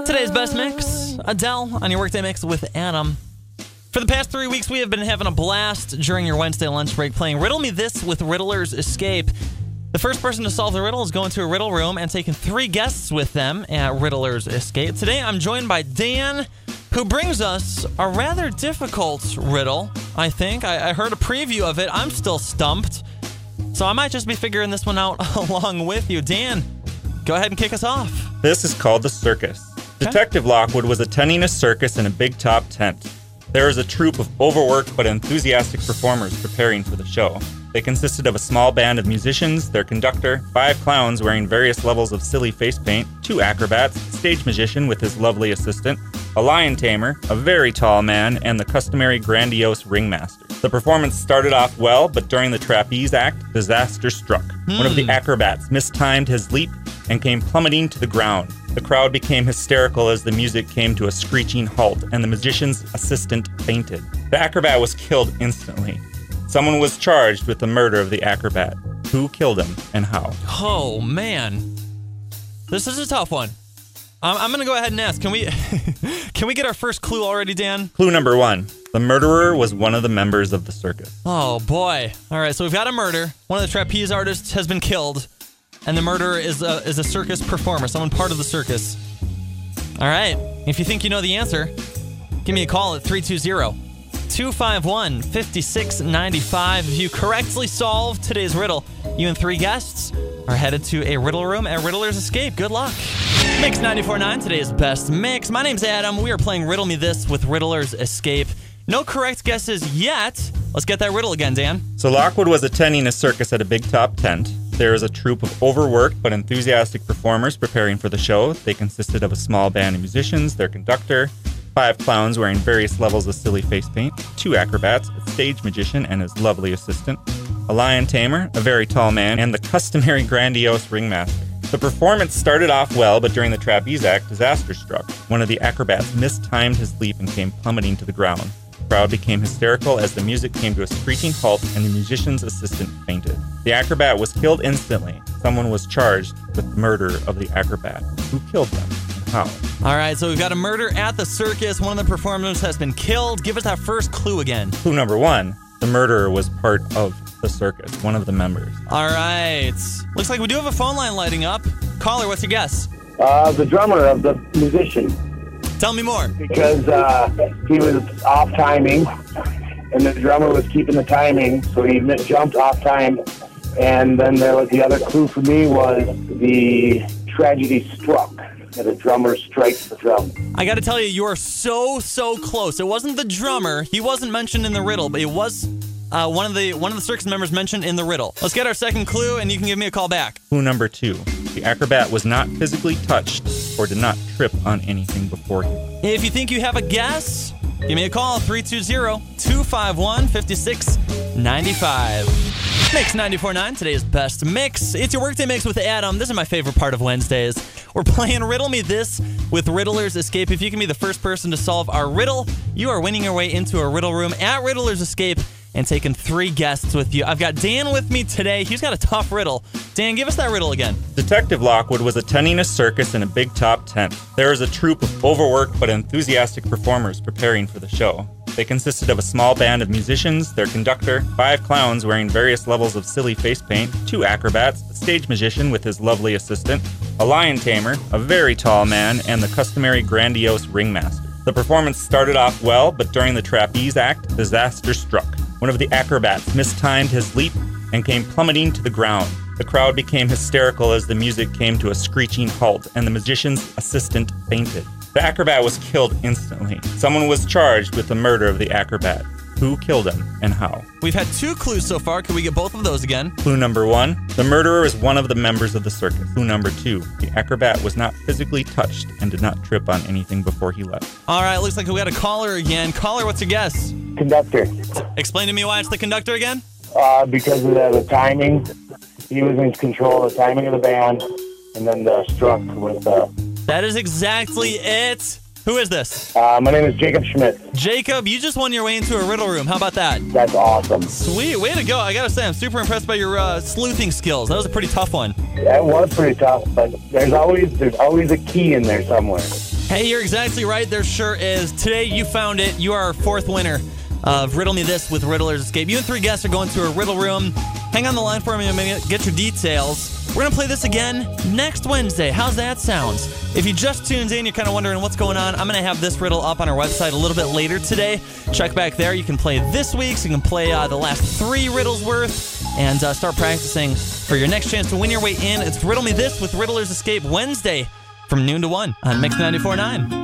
Today's best mix, Adele on your workday mix with Adam. For the past 3 weeks, we have been having a blast during your Wednesday lunch break playing Riddle Me This with Riddler's Escape. The first person to solve the riddle is going to a riddle room and taking 3 guests with them at Riddler's Escape. Today, I'm joined by Dan, who brings us a rather difficult riddle, I think. I heard a preview of it. I'm still stumped. So I might just be figuring this one out along with you. Dan, go ahead and kick us off. This is called the Circus. Okay. Detective Lockwood was attending a circus in a big top tent. There was a troupe of overworked but enthusiastic performers preparing for the show. They consisted of a small band of musicians, their conductor, 5 clowns wearing various levels of silly face paint, 2 acrobats, a stage magician with his lovely assistant, a lion tamer, a very tall man, and the customary grandiose ringmaster. The performance started off well, but during the trapeze act, disaster struck. One of the acrobats mistimed his leap and came plummeting to the ground. The crowd became hysterical as the music came to a screeching halt, and the magician's assistant fainted. The acrobat was killed instantly. Someone was charged with the murder of the acrobat. Who killed him and how? Oh, man. This is a tough one. I'm going to go ahead and ask. Can we get our first clue already, Dan? Clue number 1. The murderer was one of the members of the circus. Oh, boy. All right, so we've got a murder. One of the trapeze artists has been killed, and the murderer is a circus performer, someone part of the circus. All right. If you think you know the answer, give me a call at 320-251-5695. If you correctly solve today's riddle, you and 3 guests are headed to a riddle room at Riddler's Escape. Good luck. Mix 94.9, today's best mix. My name's Adam. We are playing Riddle Me This with Riddler's Escape. No correct guesses yet. Let's get that riddle again, Dan. So Lockwood was attending a circus at a big top tent. There was a troupe of overworked but enthusiastic performers preparing for the show. They consisted of a small band of musicians, their conductor, 5 clowns wearing various levels of silly face paint, 2 acrobats, a stage magician and his lovely assistant, a lion tamer, a very tall man, and the customary grandiose ringmaster. The performance started off well, but during the trapeze act, disaster struck. One of the acrobats mistimed his leap and came plummeting to the ground. The crowd became hysterical as the music came to a screeching halt and the musician's assistant fainted. The acrobat was killed instantly. Someone was charged with the murder of the acrobat. Who killed them and how? All right, so we've got a murder at the circus. One of the performers has been killed. Give us that first clue again. Clue number 1. The murderer was part of the circus, one of the members. All right. Looks like we do have a phone line lighting up. Caller, what's your guess? The drummer of the musician. Tell me more. Because he was off timing, and the drummer was keeping the timing, so he jumped off time. And then there was the other clue for me was the tragedy struck. And the drummer strikes the drum. I got to tell you, you are so close. It wasn't the drummer. He wasn't mentioned in the riddle, but it was one of the circus members mentioned in the riddle. Let's get our second clue, and you can give me a call back. Clue number 2. The acrobat was not physically touched or did not trip on anything before he left. If you think you have a guess, give me a call, 320-251-5695. Mix 94.9, today's best mix. It's your workday mix with Adam. This is my favorite part of Wednesdays. We're playing Riddle Me This with Riddler's Escape. If you can be the first person to solve our riddle, you are winning your way into a riddle room at Riddler's Escape and taking 3 guests with you. I've got Dan with me today. He's got a tough riddle. Dan, give us that riddle again. Detective Lockwood was attending a circus in a big top tent. There was a troupe of overworked but enthusiastic performers preparing for the show. They consisted of a small band of musicians, their conductor, 5 clowns wearing various levels of silly face paint, 2 acrobats, a stage magician with his lovely assistant, a lion tamer, a very tall man, and the customary grandiose ringmaster. The performance started off well, but during the trapeze act, disaster struck. One of the acrobats mistimed his leap and came plummeting to the ground. The crowd became hysterical as the music came to a screeching halt and the magician's assistant fainted. The acrobat was killed instantly. Someone was charged with the murder of the acrobat. Who killed him and how? We've had 2 clues so far. Can we get both of those again? Clue number 1. The murderer is one of the members of the circus. Clue number 2. The acrobat was not physically touched and did not trip on anything before he left. All right, looks like we got a caller again. Caller, what's your guess? Conductor. Explain to me why it's the conductor again? Because of the timing. He was in control of the timing of the band, and then struck with... That is exactly it. Who is this? My name is Jacob Schmidt. Jacob, you just won your way into a riddle room. How about that? That's awesome. Sweet. Way to go. I got to say, I'm super impressed by your sleuthing skills. That was a pretty tough one. That was pretty tough, but there's always a key in there somewhere. Hey, you're exactly right. There sure is. Today, you found it. You are our fourth winner of Riddle Me This with Riddler's Escape. You and three guests are going to a riddle room. Hang on the line for me a minute. Get your details. We're going to play this again next Wednesday. How's that sound? If you just tuned in, you're kind of wondering what's going on. I'm going to have this riddle up on our website a little bit later today. Check back there. You can play this week's. You can play the last 3 riddles worth and start practicing for your next chance to win your way in. It's Riddle Me This with Riddler's Escape Wednesday from noon to 1 on Mix 94.9.